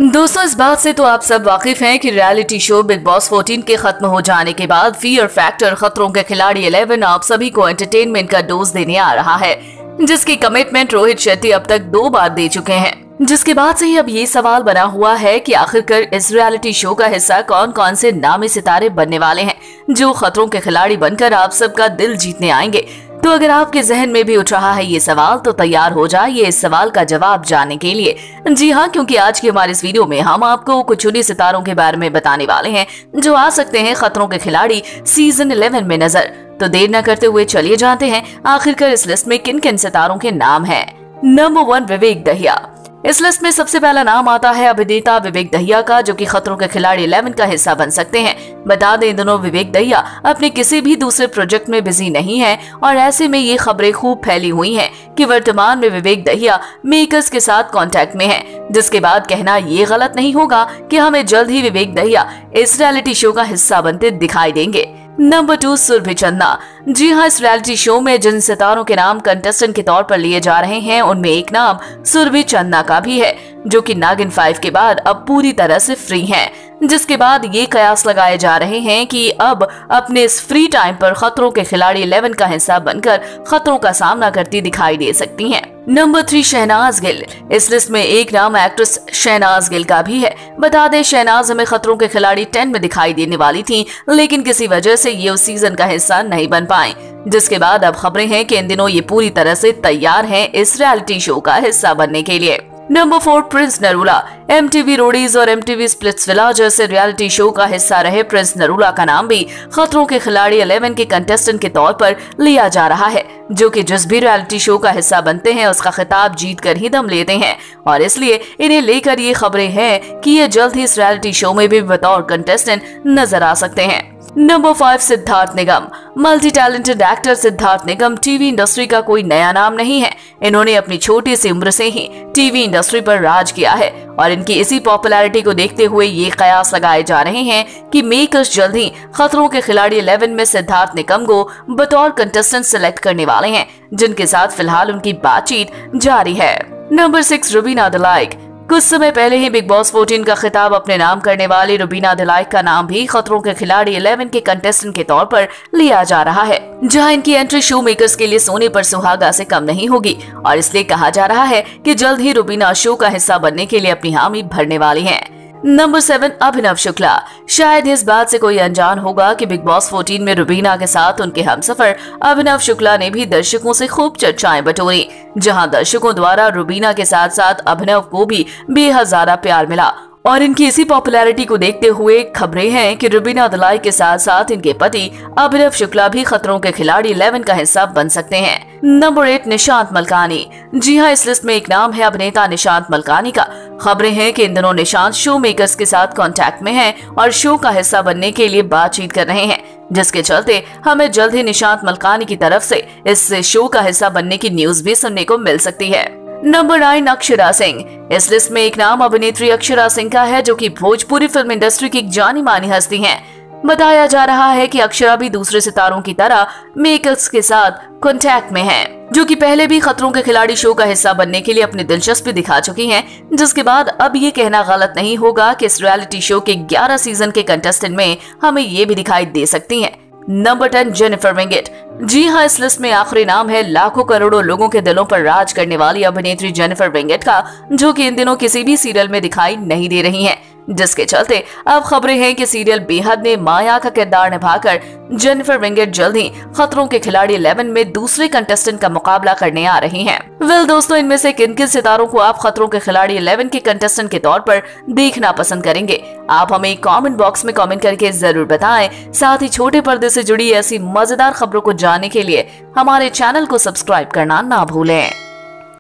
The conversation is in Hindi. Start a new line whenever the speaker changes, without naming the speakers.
दोस्तों, इस बात से तो आप सब वाकिफ हैं कि रियलिटी शो बिग बॉस 14 के खत्म हो जाने के बाद फियर फैक्टर खतरों के खिलाड़ी 11 आप सभी को एंटरटेनमेंट का डोज देने आ रहा है, जिसकी कमिटमेंट रोहित शेट्टी अब तक 2 बार दे चुके हैं। जिसके बाद से ही अब ये सवाल बना हुआ है कि आखिरकार इस रियलिटी शो का हिस्सा कौन कौन से नामी सितारे बनने वाले हैं जो खतरों के खिलाड़ी बनकर आप सबका दिल जीतने आएंगे। तो अगर आपके जहन में भी उठ रहा है ये सवाल, तो तैयार हो जाइए इस सवाल का जवाब जानने के लिए। जी हाँ, क्योंकि आज के हमारे इस वीडियो में हम आपको कुछ उन्हीं सितारों के बारे में बताने वाले हैं जो आ सकते हैं खतरों के खिलाड़ी सीजन 11 में नजर। तो देर न करते हुए चलिए जानते हैं आखिरकार इस लिस्ट में किन किन सितारों के नाम हैं। नंबर 1, विवेक दहिया। इस लिस्ट में सबसे पहला नाम आता है अभिनेता विवेक दहिया का, जो कि खतरों के खिलाड़ी 11 का हिस्सा बन सकते हैं। बता दें, दोनों विवेक दहिया अपने किसी भी दूसरे प्रोजेक्ट में बिजी नहीं हैं और ऐसे में ये खबरें खूब फैली हुई हैं कि वर्तमान में विवेक दहिया मेकर्स के साथ कांटेक्ट में हैं, जिसके बाद कहना ये गलत नहीं होगा कि हमें जल्द ही विवेक दहिया इस रियलिटी शो का हिस्सा बनते दिखाई देंगे। नंबर 2, सुरभि चन्ना। जी हाँ, इस रियलिटी शो में जिन सितारों के नाम कंटेस्टेंट के तौर पर लिए जा रहे हैं उनमें एक नाम सुरभि चन्ना का भी है, जो कि नागिन 5 के बाद अब पूरी तरह से फ्री हैं। जिसके बाद ये कयास लगाए जा रहे हैं कि अब अपने इस फ्री टाइम पर खतरों के खिलाड़ी 11 का हिस्सा बनकर खतरों का सामना करती दिखाई दे सकती हैं। नंबर 3, शहनाज गिल। इस लिस्ट में एक नाम एक्ट्रेस शहनाज गिल का भी है। बता दें, शहनाज हमें खतरों के खिलाड़ी 10 में दिखाई देने वाली थी, लेकिन किसी वजह से ये उस सीजन का हिस्सा नहीं बन पाए। जिसके बाद अब खबरें हैं कि इन दिनों ये पूरी तरह से तैयार हैं इस रियलिटी शो का हिस्सा बनने के लिए। Number 4, Prince Narula. MTV Roadies और MTV स्प्लिट्सविला जैसे रियलिटी शो का हिस्सा रहे प्रिंस नरूला का नाम भी खतरों के खिलाड़ी 11 के कंटेस्टेंट के तौर पर लिया जा रहा है, जो कि जिस भी रियलिटी शो का हिस्सा बनते हैं उसका खिताब जीत कर ही दम लेते हैं और इसलिए इन्हें लेकर ये खबरें हैं कि ये जल्द ही इस रियलिटी शो में भी बतौर कंटेस्टेंट नजर आ सकते हैं। नंबर 5, सिद्धार्थ निगम। मल्टी टैलेंटेड एक्टर सिद्धार्थ निगम टीवी इंडस्ट्री का कोई नया नाम नहीं है। इन्होंने अपनी छोटी सी उम्र से ही टीवी इंडस्ट्री पर राज किया है और इनकी इसी पॉपुलैरिटी को देखते हुए ये कयास लगाए जा रहे हैं कि मेकर्स जल्द ही खतरों के खिलाड़ी 11 में सिद्धार्थ निगम को बतौर कंटेस्टेंट सिलेक्ट करने वाले हैं, जिनके साथ फिलहाल उनकी बातचीत जारी है। नंबर 6, रुबीना दिलाइक। कुछ समय पहले ही बिग बॉस 14 का खिताब अपने नाम करने वाली रुबीना दिलाइक का नाम भी खतरों के खिलाड़ी 11 के कंटेस्टेंट के तौर पर लिया जा रहा है, जहां इनकी एंट्री शो मेकर्स के लिए सोने पर सुहागा से कम नहीं होगी और इसलिए कहा जा रहा है कि जल्द ही रुबीना शो का हिस्सा बनने के लिए अपनी हामी भरने वाली हैं। नंबर 7, अभिनव शुक्ला। शायद इस बात से कोई अनजान होगा कि बिग बॉस 14 में रुबीना के साथ उनके हमसफर अभिनव शुक्ला ने भी दर्शकों से खूब चर्चाएं बटोरी, जहां दर्शकों द्वारा रुबीना के साथ साथ अभिनव को भी बेहद ज्यादा प्यार मिला और इनकी इसी पॉपुलैरिटी को देखते हुए खबरें हैं कि रुबीना दिलाइक के साथ साथ इनके पति अभिनव शुक्ला भी खतरों के खिलाड़ी 11 का हिस्सा बन सकते हैं। नंबर 8, निशांत मलकानी। जी हाँ, इस लिस्ट में एक नाम है अभिनेता निशांत मलकानी का। खबरें हैं कि इन दिनों निशांत शो मेकर्स के साथ कांटेक्ट में हैं और शो का हिस्सा बनने के लिए बातचीत कर रहे हैं, जिसके चलते हमें जल्द ही निशांत मलकानी की तरफ से इस शो का हिस्सा बनने की न्यूज भी सुनने को मिल सकती है। नंबर 9, अक्षरा सिंह। इस लिस्ट में एक नाम अभिनेत्री अक्षरा सिंह का है, जो कि भोजपुरी फिल्म इंडस्ट्री की एक जानी मानी हस्ती हैं। बताया जा रहा है कि अक्षरा भी दूसरे सितारों की तरह मेकर्स के साथ कांटेक्ट में हैं, जो कि पहले भी खतरों के खिलाड़ी शो का हिस्सा बनने के लिए अपनी दिलचस्पी दिखा चुकी हैं। जिसके बाद अब ये कहना गलत नहीं होगा कि इस रियलिटी शो के 11 सीजन के कंटेस्टेंट में हमें ये भी दिखाई दे सकती हैं। Number 10, Jennifer Winget. जी हाँ, इस लिस्ट में आखिरी नाम है लाखों करोड़ों लोगों के दिलों पर राज करने वाली अभिनेत्री जेनिफर विंगेट का, जो कि इन दिनों किसी भी सीरियल में दिखाई नहीं दे रही हैं। जिसके चलते अब खबरें हैं कि सीरियल बेहद में माया का किरदार निभाकर जेनिफर विंगेट जल्द ही खतरों के खिलाड़ी 11 में दूसरे कंटेस्टेंट का मुकाबला करने आ रही हैं। वेल दोस्तों, इनमें से किन किन सितारों को आप खतरों के खिलाड़ी 11 के कंटेस्टेंट के तौर पर देखना पसंद करेंगे? आप हमें कमेंट बॉक्स में कमेंट करके जरूर बताएं। साथ ही छोटे पर्दे से जुड़ी ऐसी मजेदार खबरों को जानने के लिए हमारे चैनल को सब्सक्राइब करना ना भूलें।